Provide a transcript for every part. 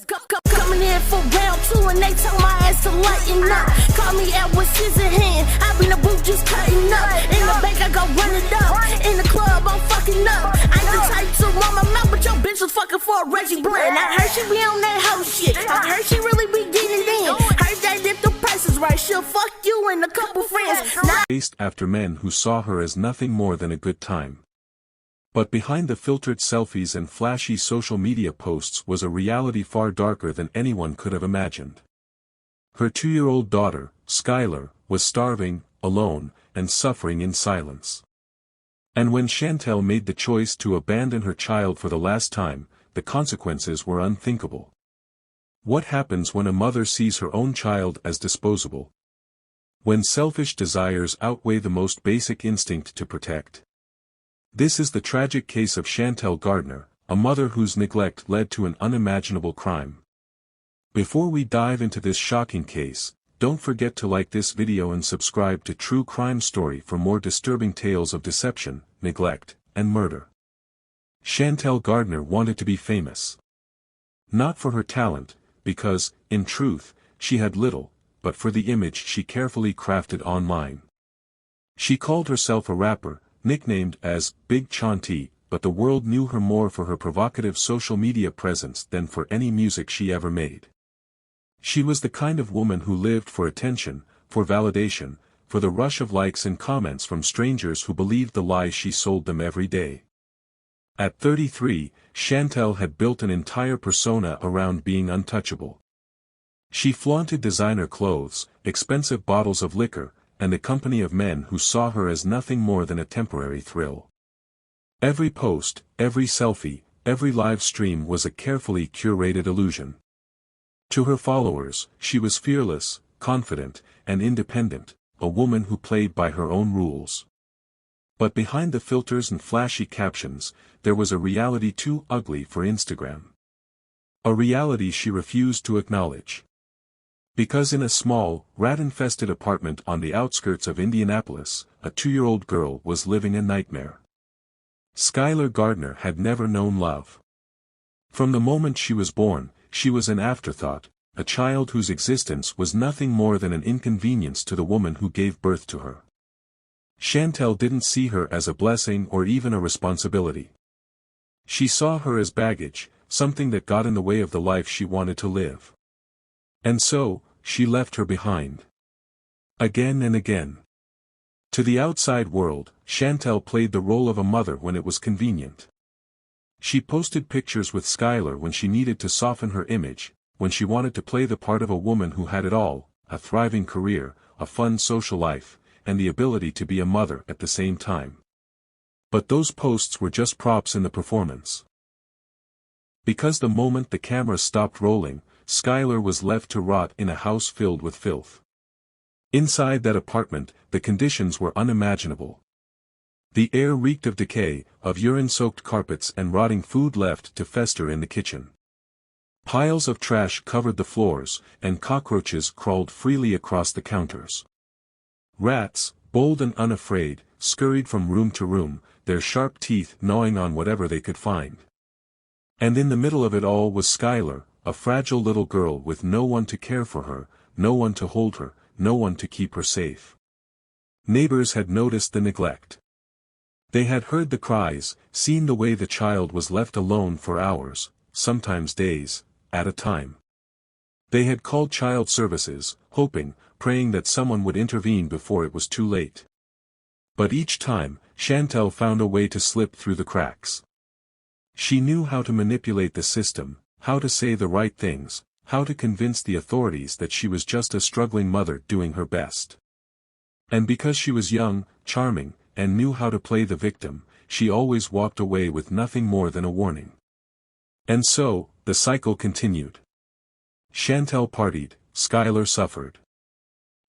Coming in for round two and they told my ass to lighten up. Call me out with scissor hand, I been the booth just cutting up. In the bank I go run it up, in the club I'm fucking up. I ain't the type to run my mouth, but your bitch was fucking for a Reggie Blunt. I heard she be on that hoe shit, I heard she really be getting in. Heard that if the price is right, she'll fuck you and a couple friends. Chased after men who saw her as nothing more than a good time. But behind the filtered selfies and flashy social media posts was a reality far darker than anyone could have imagined. Her 2-year-old daughter, Skylar, was starving, alone, and suffering in silence. And when Chantell made the choice to abandon her child for the last time, the consequences were unthinkable. What happens when a mother sees her own child as disposable? When selfish desires outweigh the most basic instinct to protect? This is the tragic case of Chantell Gardner, a mother whose neglect led to an unimaginable crime. Before we dive into this shocking case, don't forget to like this video and subscribe to True Crime Story for more disturbing tales of deception, neglect, and murder. Chantell Gardner wanted to be famous. Not for her talent, because, in truth, she had little, but for the image she carefully crafted online. She called herself a rapper, nicknamed as Big Chanty, but the world knew her more for her provocative social media presence than for any music she ever made. She was the kind of woman who lived for attention, for validation, for the rush of likes and comments from strangers who believed the lies she sold them every day. At 33, Chantell had built an entire persona around being untouchable. She flaunted designer clothes, expensive bottles of liquor, and the company of men who saw her as nothing more than a temporary thrill. Every post, every selfie, every live stream was a carefully curated illusion. To her followers, she was fearless, confident, and independent, a woman who played by her own rules. But behind the filters and flashy captions, there was a reality too ugly for Instagram. A reality she refused to acknowledge. Because in a small, rat-infested apartment on the outskirts of Indianapolis, a 2-year-old girl was living a nightmare. Skylar Gardner had never known love. From the moment she was born, she was an afterthought, a child whose existence was nothing more than an inconvenience to the woman who gave birth to her. Chantell didn't see her as a blessing or even a responsibility. She saw her as baggage, something that got in the way of the life she wanted to live. And so, she left her behind. Again and again. To the outside world, Chantell played the role of a mother when it was convenient. She posted pictures with Skylar when she needed to soften her image, when she wanted to play the part of a woman who had it all, a thriving career, a fun social life, and the ability to be a mother at the same time. But those posts were just props in the performance. Because the moment the camera stopped rolling, Skylar was left to rot in a house filled with filth. Inside that apartment, the conditions were unimaginable. The air reeked of decay, of urine-soaked carpets and rotting food left to fester in the kitchen. Piles of trash covered the floors, and cockroaches crawled freely across the counters. Rats, bold and unafraid, scurried from room to room, their sharp teeth gnawing on whatever they could find. And in the middle of it all was Skylar, a fragile little girl with no one to care for her, no one to hold her, no one to keep her safe. Neighbors had noticed the neglect. They had heard the cries, seen the way the child was left alone for hours, sometimes days, at a time. They had called child services, hoping, praying that someone would intervene before it was too late. But each time, Chantell found a way to slip through the cracks. She knew how to manipulate the system, how to say the right things, how to convince the authorities that she was just a struggling mother doing her best. And because she was young, charming, and knew how to play the victim, she always walked away with nothing more than a warning. And so, the cycle continued. Chantell partied, Skylar suffered.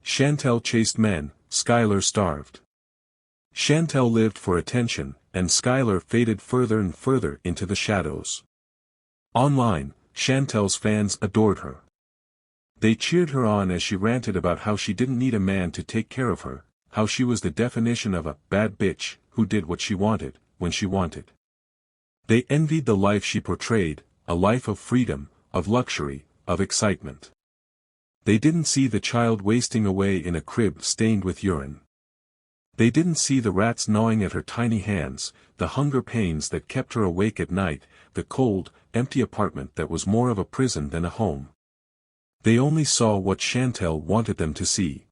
Chantell chased men, Skylar starved. Chantell lived for attention, and Skylar faded further and further into the shadows. Online, Chantell's fans adored her. They cheered her on as she ranted about how she didn't need a man to take care of her, how she was the definition of a bad bitch who did what she wanted, when she wanted. They envied the life she portrayed, a life of freedom, of luxury, of excitement. They didn't see the child wasting away in a crib stained with urine. They didn't see the rats gnawing at her tiny hands, the hunger pains that kept her awake at night, the cold, empty apartment that was more of a prison than a home. They only saw what Chantell wanted them to see.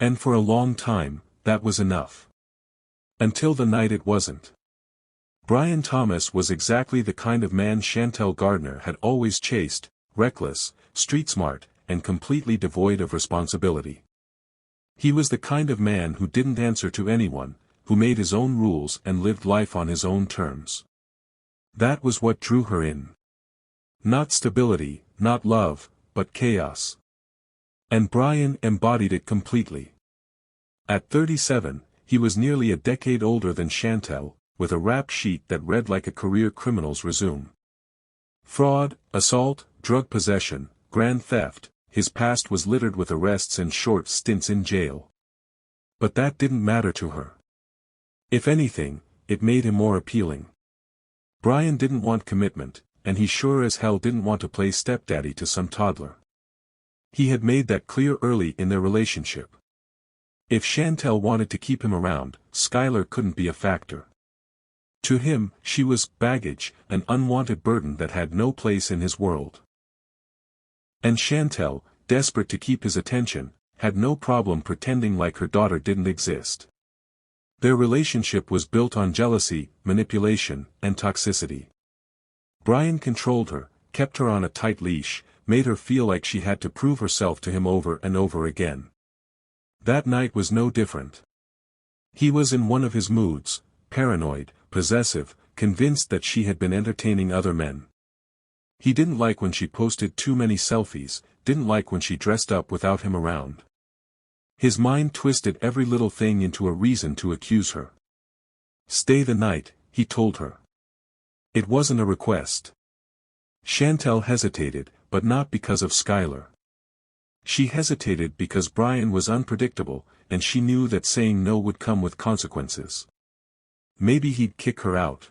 And for a long time, that was enough. Until the night it wasn't. Brian Thomas was exactly the kind of man Chantell Gardner had always chased, reckless, street-smart, and completely devoid of responsibility. He was the kind of man who didn't answer to anyone, who made his own rules and lived life on his own terms. That was what drew her in. Not stability, not love, but chaos. And Brian embodied it completely. At 37, he was nearly a decade older than Chantell, with a rap sheet that read like a career criminal's resume. Fraud, assault, drug possession, grand theft, his past was littered with arrests and short stints in jail. But that didn't matter to her. If anything, it made him more appealing. Brian didn't want commitment, and he sure as hell didn't want to play stepdaddy to some toddler. He had made that clear early in their relationship. If Chantell wanted to keep him around, Skylar couldn't be a factor. To him, she was baggage, an unwanted burden that had no place in his world. And Chantell, desperate to keep his attention, had no problem pretending like her daughter didn't exist. Their relationship was built on jealousy, manipulation, and toxicity. Brian controlled her, kept her on a tight leash, made her feel like she had to prove herself to him over and over again. That night was no different. He was in one of his moods, paranoid, possessive, convinced that she had been entertaining other men. He didn't like when she posted too many selfies, didn't like when she dressed up without him around. His mind twisted every little thing into a reason to accuse her. Stay the night, he told her. It wasn't a request. Chantell hesitated, but not because of Skylar. She hesitated because Brian was unpredictable, and she knew that saying no would come with consequences. Maybe he'd kick her out.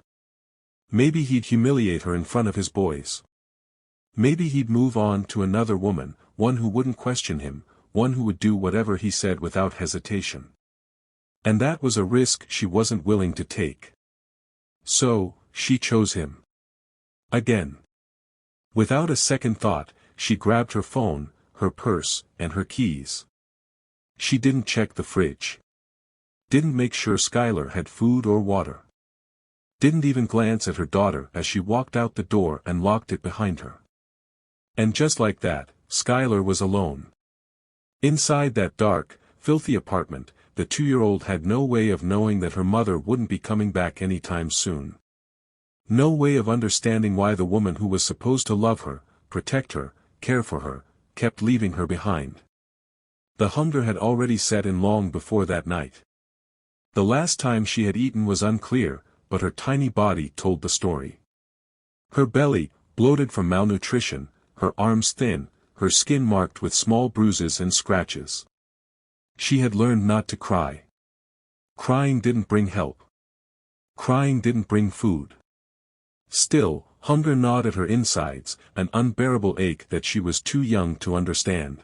Maybe he'd humiliate her in front of his boys. Maybe he'd move on to another woman, one who wouldn't question him, one who would do whatever he said without hesitation. And that was a risk she wasn't willing to take. So, she chose him. Again. Without a second thought, she grabbed her phone, her purse, and her keys. She didn't check the fridge. Didn't make sure Skylar had food or water. Didn't even glance at her daughter as she walked out the door and locked it behind her. And just like that, Skylar was alone. Inside that dark, filthy apartment, the 2-year-old had no way of knowing that her mother wouldn't be coming back anytime soon. No way of understanding why the woman who was supposed to love her, protect her, care for her, kept leaving her behind. The hunger had already set in long before that night. The last time she had eaten was unclear, but her tiny body told the story. Her belly, bloated from malnutrition, her arms thin, her skin marked with small bruises and scratches. She had learned not to cry. Crying didn't bring help. Crying didn't bring food. Still, hunger gnawed at her insides, an unbearable ache that she was too young to understand.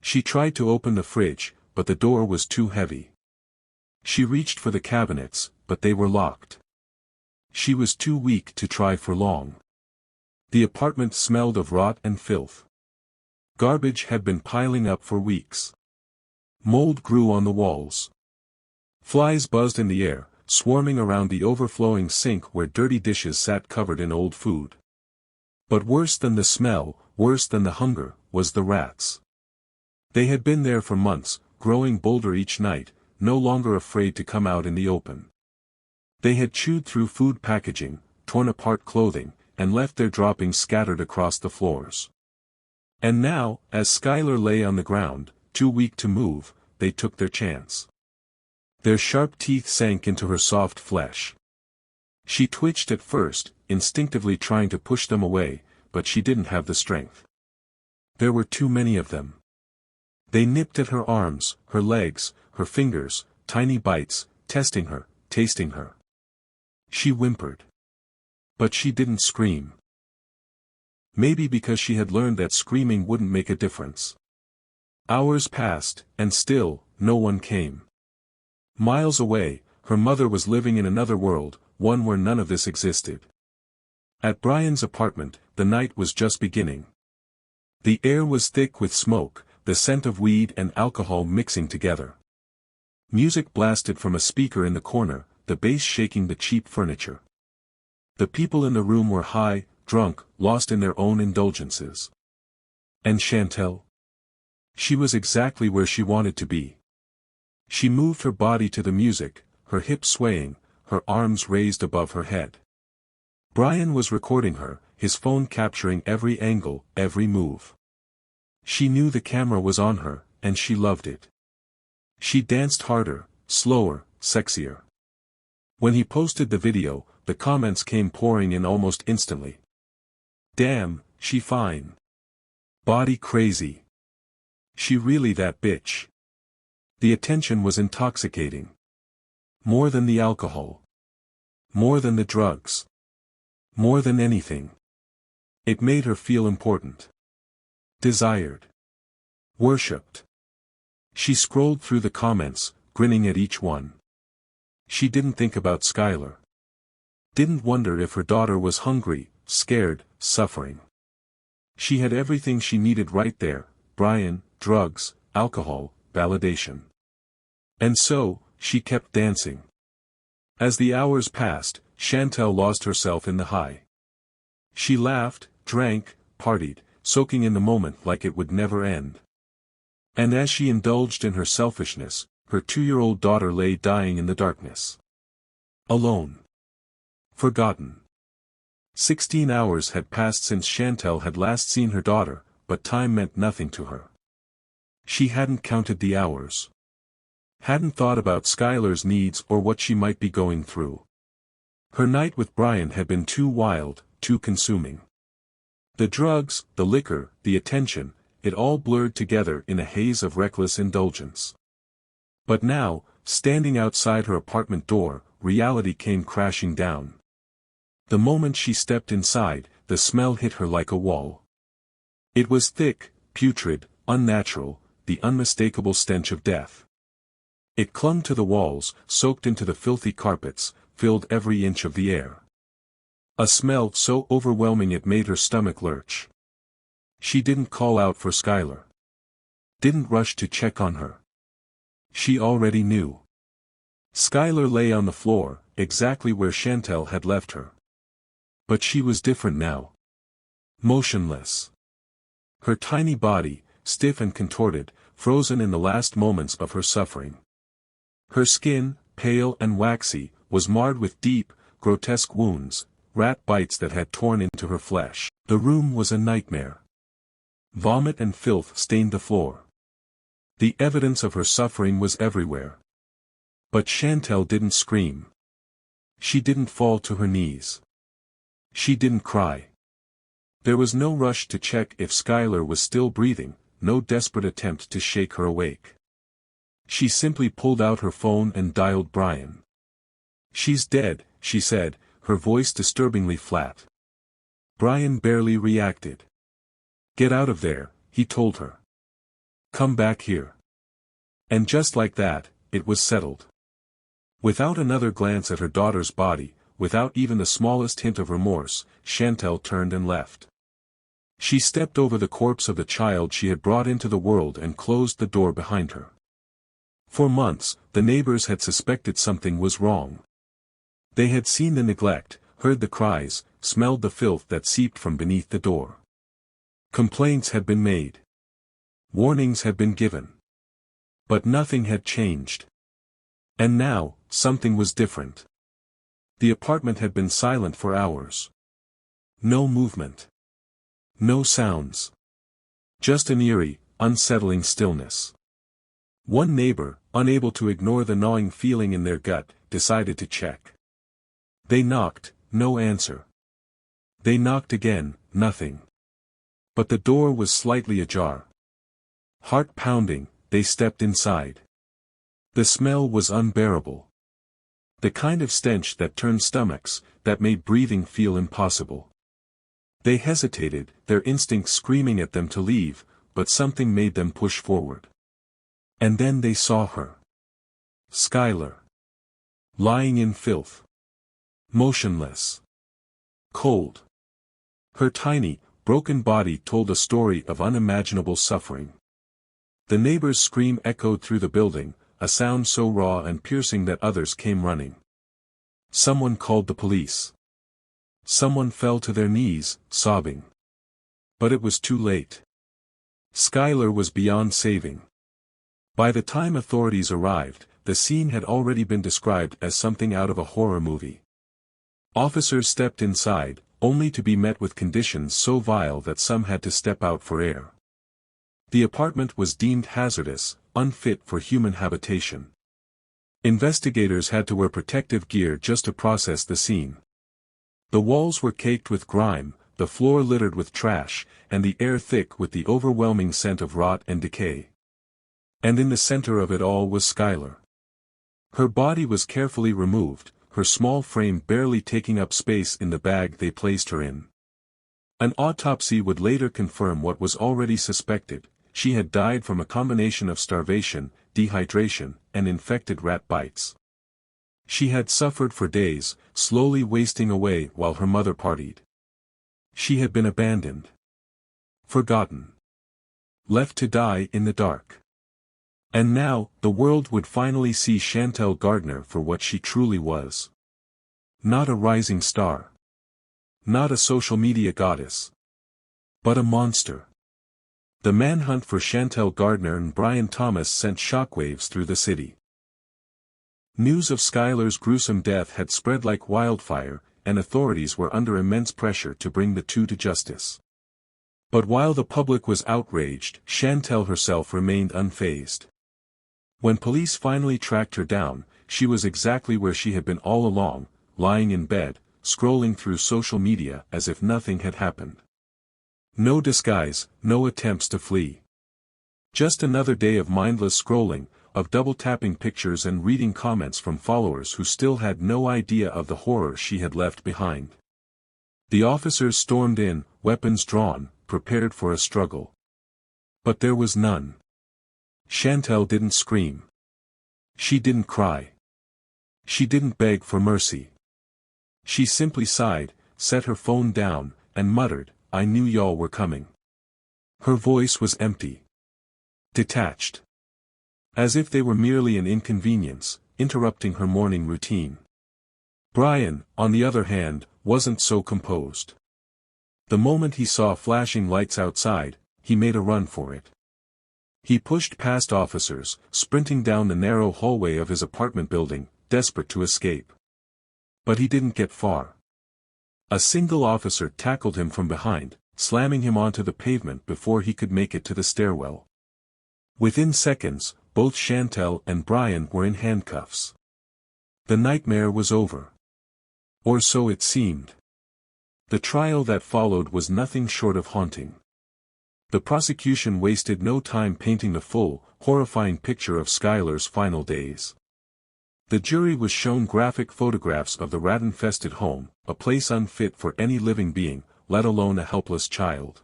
She tried to open the fridge, but the door was too heavy. She reached for the cabinets, but they were locked. She was too weak to try for long. The apartment smelled of rot and filth. Garbage had been piling up for weeks. Mold grew on the walls. Flies buzzed in the air, swarming around the overflowing sink where dirty dishes sat covered in old food. But worse than the smell, worse than the hunger, was the rats. They had been there for months, growing bolder each night, no longer afraid to come out in the open. They had chewed through food packaging, torn apart clothing, and left their droppings scattered across the floors. And now, as Skylar lay on the ground, too weak to move, they took their chance. Their sharp teeth sank into her soft flesh. She twitched at first, instinctively trying to push them away, but she didn't have the strength. There were too many of them. They nipped at her arms, her legs, her fingers, tiny bites, testing her, tasting her. She whimpered. But she didn't scream. Maybe because she had learned that screaming wouldn't make a difference. Hours passed, and still, no one came. Miles away, her mother was living in another world, one where none of this existed. At Brian's apartment, the night was just beginning. The air was thick with smoke, the scent of weed and alcohol mixing together. Music blasted from a speaker in the corner, the bass shaking the cheap furniture. The people in the room were high, drunk, lost in their own indulgences. And Chantell? She was exactly where she wanted to be. She moved her body to the music, her hips swaying, her arms raised above her head. Brian was recording her, his phone capturing every angle, every move. She knew the camera was on her, and she loved it. She danced harder, slower, sexier. When he posted the video, the comments came pouring in almost instantly. Damn, she fine. Body crazy. She really that bitch. The attention was intoxicating. More than the alcohol. More than the drugs. More than anything. It made her feel important. Desired. Worshipped. She scrolled through the comments, grinning at each one. She didn't think about Skylar. Didn't wonder if her daughter was hungry, scared, suffering. She had everything she needed right there: Brian, drugs, alcohol, validation. And so, she kept dancing. As the hours passed, Chantell lost herself in the high. She laughed, drank, partied, soaking in the moment like it would never end. And as she indulged in her selfishness, her 2-year-old daughter lay dying in the darkness. Alone. Forgotten. 16 hours had passed since Chantell had last seen her daughter, but time meant nothing to her. She hadn't counted the hours. Hadn't thought about Skylar's needs or what she might be going through. Her night with Brian had been too wild, too consuming. The drugs, the liquor, the attention, it all blurred together in a haze of reckless indulgence. But now, standing outside her apartment door, reality came crashing down. The moment she stepped inside, the smell hit her like a wall. It was thick, putrid, unnatural, the unmistakable stench of death. It clung to the walls, soaked into the filthy carpets, filled every inch of the air. A smell so overwhelming it made her stomach lurch. She didn't call out for Skylar. Didn't rush to check on her. She already knew. Skylar lay on the floor, exactly where Chantell had left her. But she was different now. Motionless. Her tiny body, stiff and contorted, frozen in the last moments of her suffering. Her skin, pale and waxy, was marred with deep, grotesque wounds, rat bites that had torn into her flesh. The room was a nightmare. Vomit and filth stained the floor. The evidence of her suffering was everywhere. But Chantell didn't scream. She didn't fall to her knees. She didn't cry. There was no rush to check if Skylar was still breathing, no desperate attempt to shake her awake. She simply pulled out her phone and dialed Brian. "She's dead," she said, her voice disturbingly flat. Brian barely reacted. "Get out of there," he told her. "Come back here." And just like that, it was settled. Without another glance at her daughter's body, without even the smallest hint of remorse, Chantell turned and left. She stepped over the corpse of the child she had brought into the world and closed the door behind her. For months, the neighbors had suspected something was wrong. They had seen the neglect, heard the cries, smelled the filth that seeped from beneath the door. Complaints had been made. Warnings had been given. But nothing had changed. And now, something was different. The apartment had been silent for hours. No movement. No sounds. Just an eerie, unsettling stillness. One neighbor, unable to ignore the gnawing feeling in their gut, decided to check. They knocked, no answer. They knocked again, nothing. But the door was slightly ajar. Heart pounding, they stepped inside. The smell was unbearable. The kind of stench that turned stomachs, that made breathing feel impossible. They hesitated, their instincts screaming at them to leave, but something made them push forward. And then they saw her. Skylar. Lying in filth. Motionless. Cold. Her tiny, broken body told a story of unimaginable suffering. The neighbors' scream echoed through the building, a sound so raw and piercing that others came running. Someone called the police. Someone fell to their knees, sobbing. But it was too late. Skylar was beyond saving. By the time authorities arrived, the scene had already been described as something out of a horror movie. Officers stepped inside, only to be met with conditions so vile that some had to step out for air. The apartment was deemed hazardous, unfit for human habitation. Investigators had to wear protective gear just to process the scene. The walls were caked with grime, the floor littered with trash, and the air thick with the overwhelming scent of rot and decay. And in the center of it all was Skylar. Her body was carefully removed, her small frame barely taking up space in the bag they placed her in. An autopsy would later confirm what was already suspected: she had died from a combination of starvation, dehydration, and infected rat bites. She had suffered for days, slowly wasting away while her mother partied. She had been abandoned. Forgotten. Left to die in the dark. And now, the world would finally see Chantell Gardner for what she truly was. Not a rising star. Not a social media goddess. But a monster. The manhunt for Chantell Gardner and Brian Thomas sent shockwaves through the city. News of Skylar's gruesome death had spread like wildfire, and authorities were under immense pressure to bring the two to justice. But while the public was outraged, Chantell herself remained unfazed. When police finally tracked her down, she was exactly where she had been all along, lying in bed, scrolling through social media as if nothing had happened. No disguise, no attempts to flee. Just another day of mindless scrolling, of double-tapping pictures and reading comments from followers who still had no idea of the horror she had left behind. The officers stormed in, weapons drawn, prepared for a struggle. But there was none. Chantell didn't scream. She didn't cry. She didn't beg for mercy. She simply sighed, set her phone down, and muttered, "I knew y'all were coming." Her voice was empty. Detached. As if they were merely an inconvenience, interrupting her morning routine. Brian, on the other hand, wasn't so composed. The moment he saw flashing lights outside, he made a run for it. He pushed past officers, sprinting down the narrow hallway of his apartment building, desperate to escape. But he didn't get far. A single officer tackled him from behind, slamming him onto the pavement before he could make it to the stairwell. Within seconds, both Chantell and Brian were in handcuffs. The nightmare was over. Or so it seemed. The trial that followed was nothing short of haunting. The prosecution wasted no time painting the full, horrifying picture of Skylar's final days. The jury was shown graphic photographs of the rat-infested home, a place unfit for any living being, let alone a helpless child.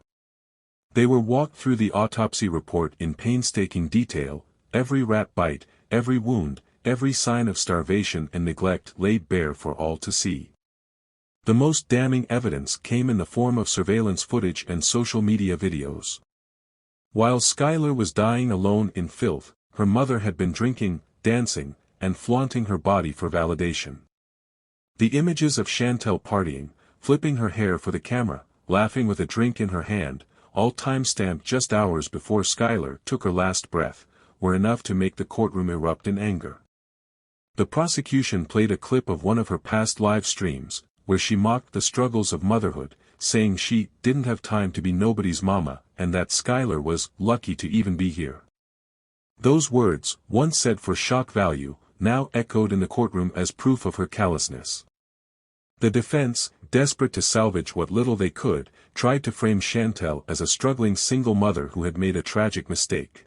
They were walked through the autopsy report in painstaking detail, every rat bite, every wound, every sign of starvation and neglect laid bare for all to see. The most damning evidence came in the form of surveillance footage and social media videos. While Skylar was dying alone in filth, her mother had been drinking, dancing, and flaunting her body for validation. The images of Chantell partying, flipping her hair for the camera, laughing with a drink in her hand, all time-stamped just hours before Skylar took her last breath, were enough to make the courtroom erupt in anger. The prosecution played a clip of one of her past live streams, where she mocked the struggles of motherhood, saying she didn't have time to be nobody's mama, and that Skylar was lucky to even be here. Those words, once said for shock value, now echoed in the courtroom as proof of her callousness. The defense, desperate to salvage what little they could, tried to frame Chantell as a struggling single mother who had made a tragic mistake.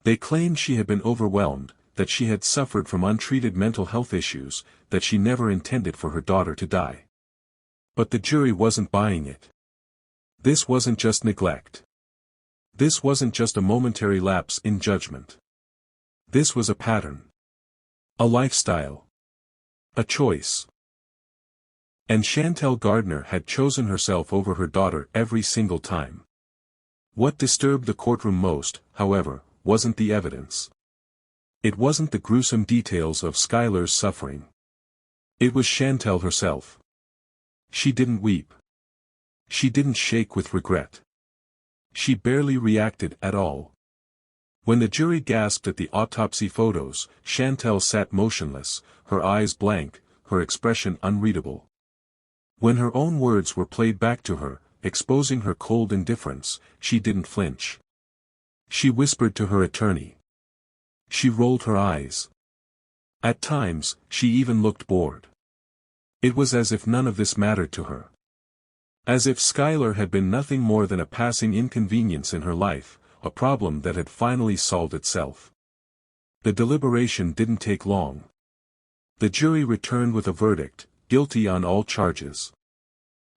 They claimed she had been overwhelmed, that she had suffered from untreated mental health issues, that she never intended for her daughter to die. But the jury wasn't buying it. This wasn't just neglect. This wasn't just a momentary lapse in judgment. This was a pattern. A lifestyle. A choice. And Chantell Gardner had chosen herself over her daughter every single time. What disturbed the courtroom most, however, wasn't the evidence. It wasn't the gruesome details of Skylar's suffering. It was Chantell herself. She didn't weep. She didn't shake with regret. She barely reacted at all. When the jury gasped at the autopsy photos, Chantell sat motionless, her eyes blank, her expression unreadable. When her own words were played back to her, exposing her cold indifference, she didn't flinch. She whispered to her attorney. She rolled her eyes. At times, she even looked bored. It was as if none of this mattered to her. As if Skylar had been nothing more than a passing inconvenience in her life, a problem that had finally solved itself. The deliberation didn't take long. The jury returned with a verdict, guilty on all charges.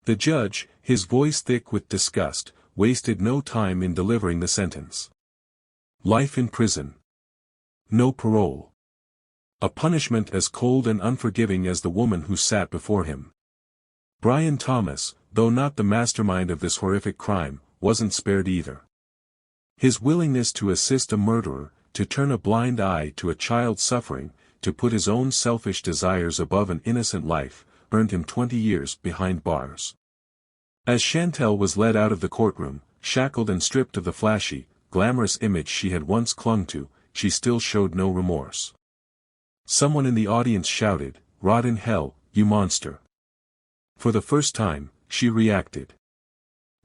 The judge, his voice thick with disgust, wasted no time in delivering the sentence. Life in prison. No parole. A punishment as cold and unforgiving as the woman who sat before him. Brian Thomas, though not the mastermind of this horrific crime, wasn't spared either. His willingness to assist a murderer, to turn a blind eye to a child suffering, to put his own selfish desires above an innocent life, earned him 20 years behind bars. As Chantell was led out of the courtroom, shackled and stripped of the flashy, glamorous image she had once clung to, she still showed no remorse. Someone in the audience shouted, "Rot in hell, you monster." For the first time, she reacted.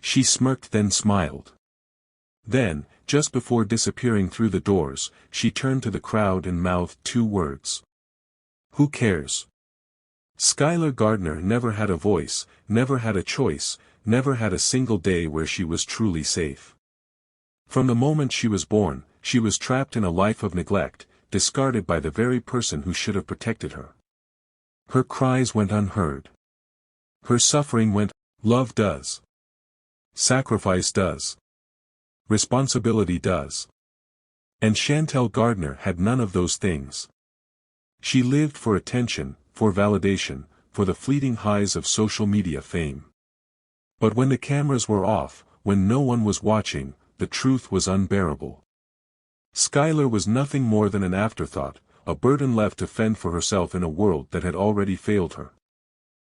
She smirked then smiled. Then, just before disappearing through the doors, she turned to the crowd and mouthed 2 words. "Who cares?" Skylar Gardner never had a voice, never had a choice, never had a single day where she was truly safe. From the moment she was born, she was trapped in a life of neglect, discarded by the very person who should have protected her. Her cries went unheard. Her suffering went. Love does. Sacrifice does. Responsibility does. And Chantell Gardner had none of those things. She lived for attention, for validation, for the fleeting highs of social media fame. But when the cameras were off, when no one was watching, the truth was unbearable. Skylar was nothing more than an afterthought, a burden left to fend for herself in a world that had already failed her.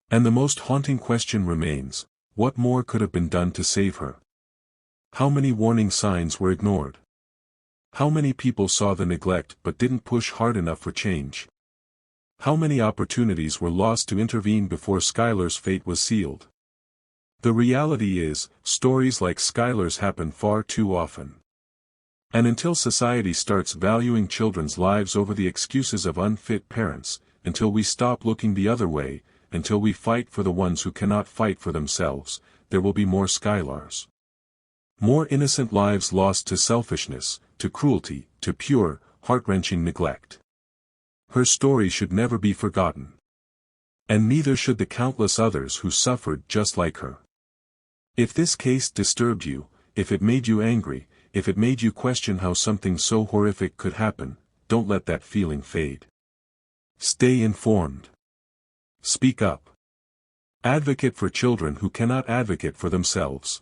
And the most haunting question remains, what more could have been done to save her? How many warning signs were ignored? How many people saw the neglect but didn't push hard enough for change? How many opportunities were lost to intervene before Skylar's fate was sealed? The reality is, stories like Skylar's happen far too often. And until society starts valuing children's lives over the excuses of unfit parents, until we stop looking the other way, until we fight for the ones who cannot fight for themselves, there will be more Skylars. More innocent lives lost to selfishness, to cruelty, to pure, heart-wrenching neglect. Her story should never be forgotten. And neither should the countless others who suffered just like her. If this case disturbed you, if it made you angry, if it made you question how something so horrific could happen, don't let that feeling fade. Stay informed. Speak up. Advocate for children who cannot advocate for themselves.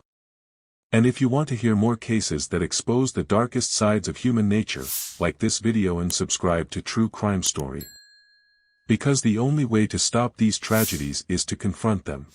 And if you want to hear more cases that expose the darkest sides of human nature, like this video and subscribe to True Crime Story. Because the only way to stop these tragedies is to confront them.